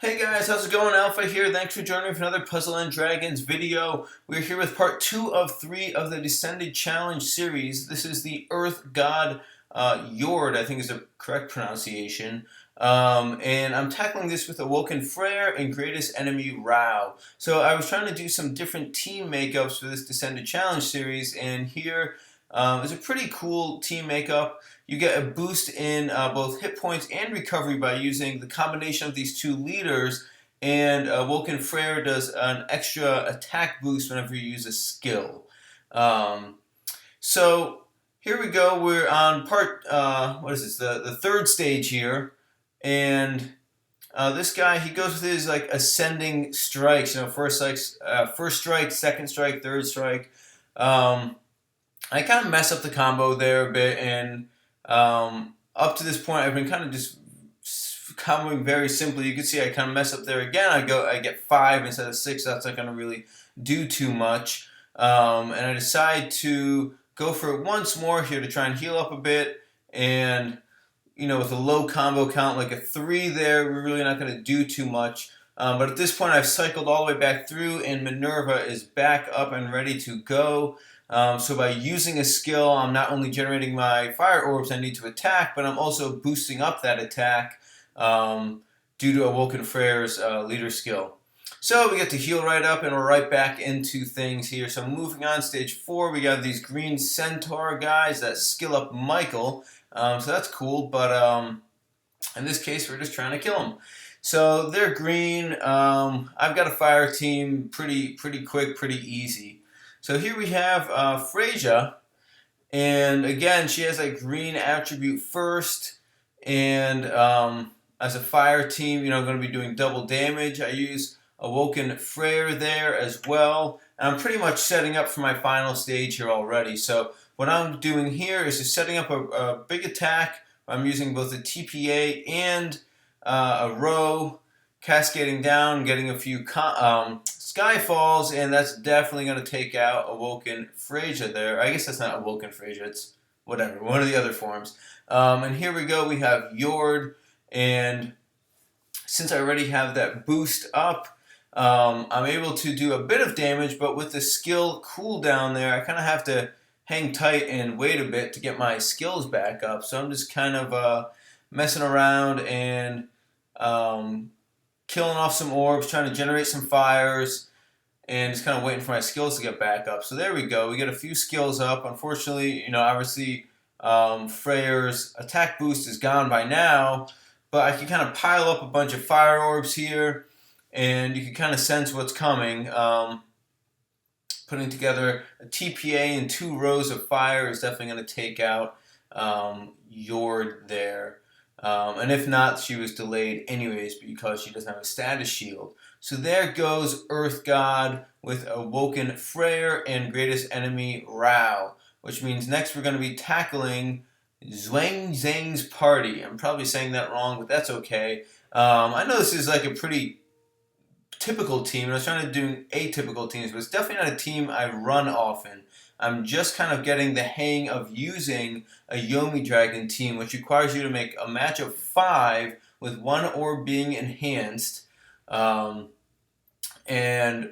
Hey guys, how's it going? Alpha here. Thanks for joining me for another Puzzle and Dragons video. We're here with part 2 of 3 of the Descended Challenge series. This is the Earth God Jord, I think is the correct pronunciation. And I'm tackling this with Awoken Freyr and Greatest Enemy Rao. So I was trying to do some different team makeups for this Descended Challenge series, and here is a pretty cool team makeup. You get a boost in both hit points and recovery by using the combination of these two leaders, and Awoken Freyr does an extra attack boost whenever you use a skill. So here we go. We're on part, what is this, the third stage here, and this guy, he goes with his like ascending strikes. First strike, second strike, third strike. I kind of mess up the combo there a bit, and up to this point, I've been kind of just comboing very simply. You can see I kind of mess up there again. I get 5 instead of 6. That's not going to really do too much, and I decide to go for it once more here to try and heal up a bit. And with a low combo count like a 3 there, we're really not going to do too much. But at this point, I've cycled all the way back through, and Minerva is back up and ready to go. So by using a skill, I'm not only generating my fire orbs I need to attack, but I'm also boosting up that attack due to Awoken Freyr's leader skill. So we get to heal right up, and we're right back into things here. So moving on, stage 4, we got these green centaur guys that skill up Michael. So that's cool, but in this case, we're just trying to kill them. So they're green. I've got a fire team, pretty quick, pretty easy. So here we have Freyja, and again, she has a green attribute first, and as a fire team, I'm going to be doing double damage. I use Awoken Freyr there as well, and I'm pretty much setting up for my final stage here already. So what I'm doing here is just setting up a big attack. I'm using both a TPA and a row, cascading down, getting a few Skyfalls, and that's definitely going to take out Awoken Freyja there. I guess that's not Awoken Freyja, it's whatever, one of the other forms. And here we go, we have Jord, and since I already have that boost up, I'm able to do a bit of damage, but with the skill cooldown there, I kind of have to hang tight and wait a bit to get my skills back up. So I'm just kind of messing around and killing off some orbs, trying to generate some fires, and just kind of waiting for my skills to get back up. So there we go. We get a few skills up. Unfortunately, obviously, Freyr's attack boost is gone by now, but I can kind of pile up a bunch of fire orbs here, and you can kind of sense what's coming. Putting together a TPA and 2 rows of fire is definitely going to take out Jord there. And if not, she was delayed anyways because she doesn't have a status shield. So there goes Earth God with Awoken Freyr and Greatest Enemy Rao, which means next we're going to be tackling Xuanzang's party. I'm probably saying that wrong, but that's okay. I know this is like a pretty typical team, and I was trying to do atypical teams, but it's definitely not a team I run often. I'm just kind of getting the hang of using a Yomi Dragon team, which requires you to make a match of 5 with 1 orb being enhanced. And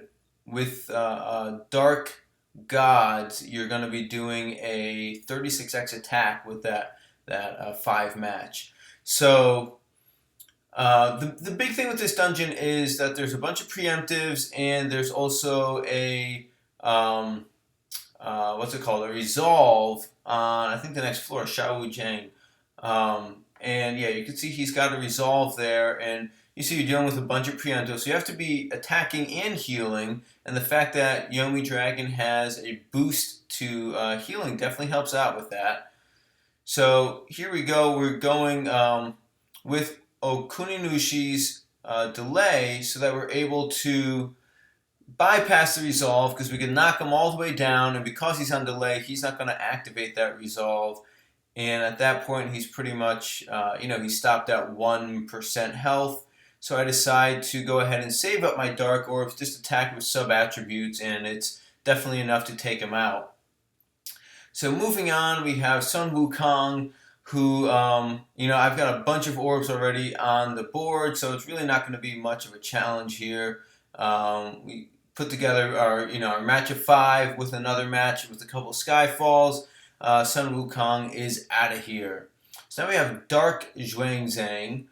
with Dark Gods, you're going to be doing a 36x attack with that 5 match. So the big thing with this dungeon is that there's a bunch of preemptives, and there's also a what's it called? A resolve on, I think, the next floor, Xuanzang. And yeah, you can see he's got a resolve there, and you see you're dealing with a bunch of preemptives, so you have to be attacking and healing, and the fact that Yomi Dragon has a boost to healing definitely helps out with that. So here we go, we're going with Okuninushi's delay so that we're able to bypass the resolve, because we can knock him all the way down, and because he's on delay, he's not going to activate that resolve. And at that point, he's pretty much, he's stopped at 1% health. So I decide to go ahead and save up my Dark Orbs, just attack with sub-attributes, and it's definitely enough to take him out. So moving on, we have Sun Wukong, who, I've got a bunch of orbs already on the board, so it's really not going to be much of a challenge here. We put together our match of 5 with another match with a couple of Skyfalls. Sun Wukong is out of here. So now we have Dark Xuanzang.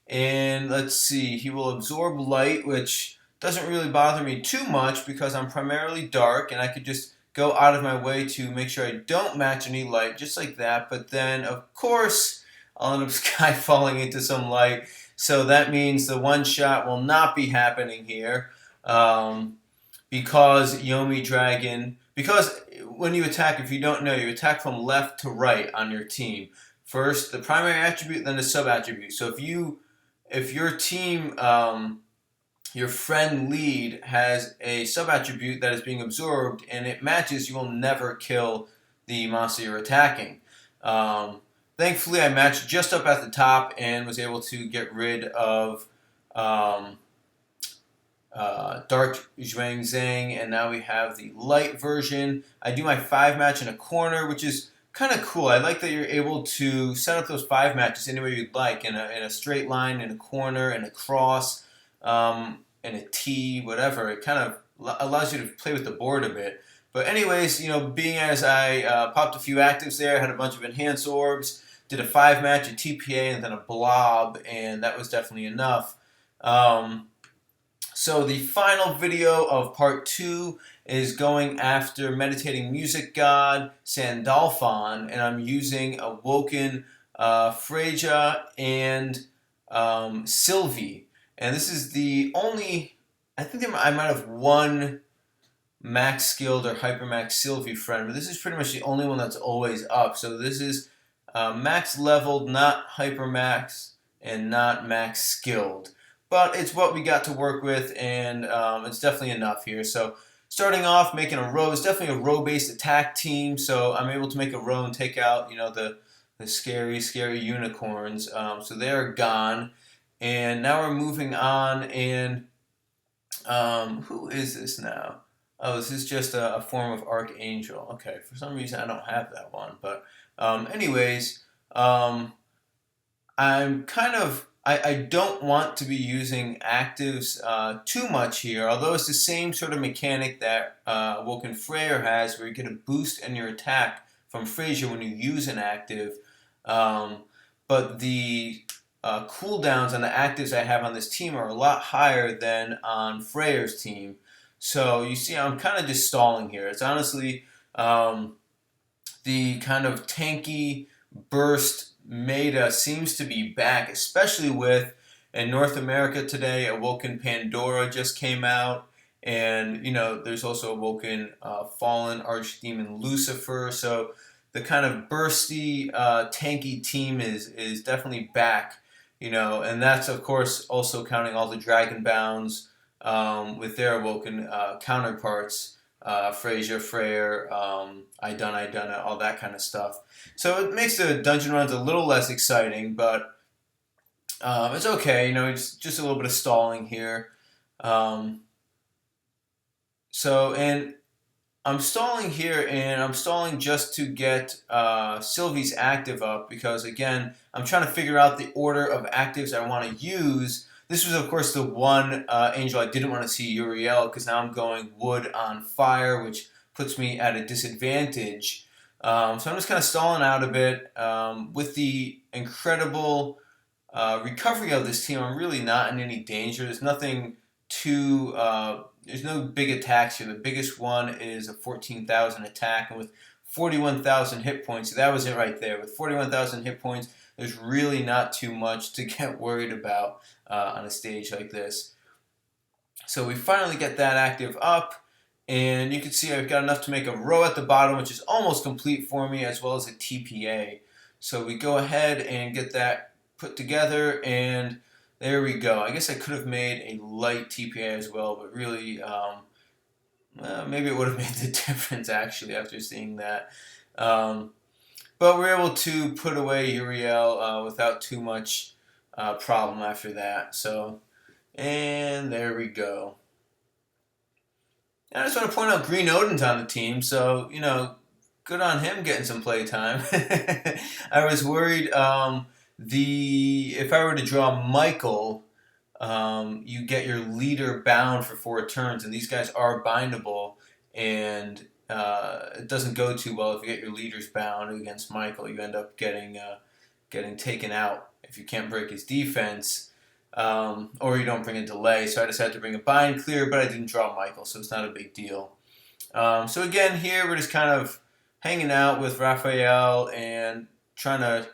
And let's see, he will absorb light, which doesn't really bother me too much because I'm primarily dark and I could just go out of my way to make sure I don't match any light, just like that. But then, of course, I'll end up sky falling into some light. So that means the one shot will not be happening here because Yomi Dragon. Because when you attack, if you don't know, you attack from left to right on your team. First, the primary attribute, then the sub attribute. So if your team, your friend lead has a sub attribute that is being absorbed and it matches, you will never kill the monster you're attacking. Thankfully, I matched just up at the top and was able to get rid of Dark Xuanzang, and now we have the light version. I do my 5 match in a corner, which is kind of cool. I like that you're able to set up those 5 matches any way you'd like, in a straight line, in a corner, in a cross, in a T, whatever. It kind of allows you to play with the board a bit. But anyways, being as I popped a few actives there, had a bunch of enhanced orbs, did a 5 match, a TPA, and then a blob, and that was definitely enough. So the final video of part 2 is going after Meditating Music God, Sandalphon, and I'm using Awoken Freyja and Sylvie. And this is the only, I think I might have one max skilled or hypermax Sylvie friend, but this is pretty much the only one that's always up. So this is max leveled, not hypermax, and not max skilled. But it's what we got to work with, and it's definitely enough here. So starting off, making a row. It's definitely a row-based attack team, so I'm able to make a row and take out, the scary, scary unicorns. So they're gone. And now we're moving on, and who is this now? Oh, this is just a form of Archangel. Okay, for some reason I don't have that one. But anyways, I'm kind of... I don't want to be using actives too much here, although it's the same sort of mechanic that Awoken Freyr has, where you get a boost in your attack from Freyja when you use an active. But the cooldowns on the actives I have on this team are a lot higher than on Freyr's team. So you see, I'm kind of just stalling here. It's honestly the kind of tanky burst meta seems to be back, especially with, in North America today, Awoken Pandora just came out, and there's also Awoken Fallen Archdemon Lucifer. So the kind of bursty, tanky team is definitely back, and that's of course also counting all the Dragon Bounds with their Awoken counterparts. Freyja, Freyr, I done it, all that kind of stuff. So it makes the dungeon runs a little less exciting, but it's okay. It's just a little bit of stalling here. And I'm stalling here, and I'm stalling just to get Sylvie's active up because, again, I'm trying to figure out the order of actives I want to use. This was, of course, the one angel I didn't want to see, Uriel, because now I'm going wood on fire, which puts me at a disadvantage. So I'm just kind of stalling out a bit. With the incredible recovery of this team, I'm really not in any danger. There's nothing too... there's no big attacks here. The biggest one is a 14,000 attack, and with 41,000 hit points, so that was it right there. With 41,000 hit points, there's really not too much to get worried about on a stage like this. So we finally get that active up, and you can see I've got enough to make a row at the bottom, which is almost complete for me, as well as a TPA. So we go ahead and get that put together, and there we go. I guess I could have made a light TPA as well, but really, maybe it would have made the difference actually after seeing that. But we're able to put away Uriel without too much problem after that. So, and there we go. And I just want to point out Green Odin's on the team, so, good on him getting some playtime. I was worried if I were to draw Michael, you get your leader bound for 4 turns, and these guys are bindable, and it doesn't go too well if you get your leaders bound against Michael. You end up getting taken out if you can't break his defense, or you don't bring a delay. So I decided to bring a bind clear, but I didn't draw Michael, so it's not a big deal. So again, here we're just kind of hanging out with Raphael and trying to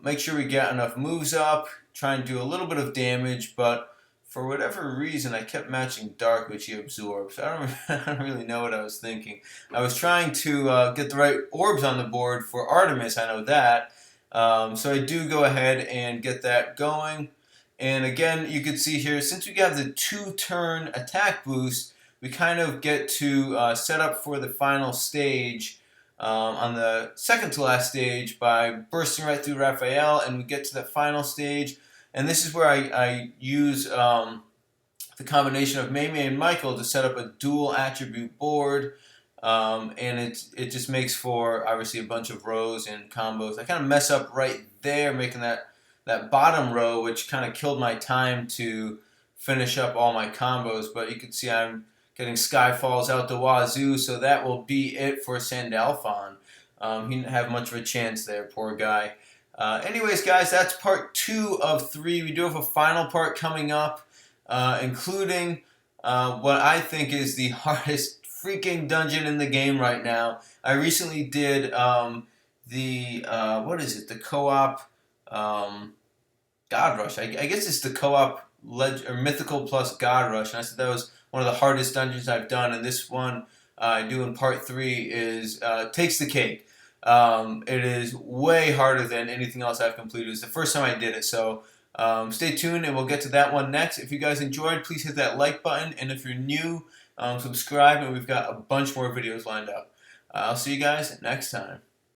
make sure we get enough moves up, try and do a little bit of damage, but for whatever reason, I kept matching Dark, which he absorbs. I don't really know what I was thinking. I was trying to get the right orbs on the board for Artemis, I know that. So I do go ahead and get that going. And again, you can see here, since we have the 2-turn attack boost, we kind of get to set up for the final stage on the second to last stage by bursting right through Raphael, and we get to the final stage. And this is where I use the combination of Mei Mei and Michael to set up a dual attribute board. And it just makes for, obviously, a bunch of rows and combos. I kind of mess up right there, making that bottom row, which kind of killed my time to finish up all my combos. But you can see I'm getting Skyfalls out the wazoo, so that will be it for Sandalphon. He didn't have much of a chance there, poor guy. Anyways, guys, that's part 2 of 3. We do have a final part coming up, including what I think is the hardest freaking dungeon in the game right now. I recently did the co-op God Rush. I guess it's the co-op Mythical plus God Rush, and I said that was one of the hardest dungeons I've done, and this one I do in part 3 is takes the cake. It is way harder than anything else I've completed. It's the first time I did it, so stay tuned and we'll get to that one next. If you guys enjoyed, please hit that like button, and if you're new, subscribe, and we've got a bunch more videos lined up. I'll see you guys next time.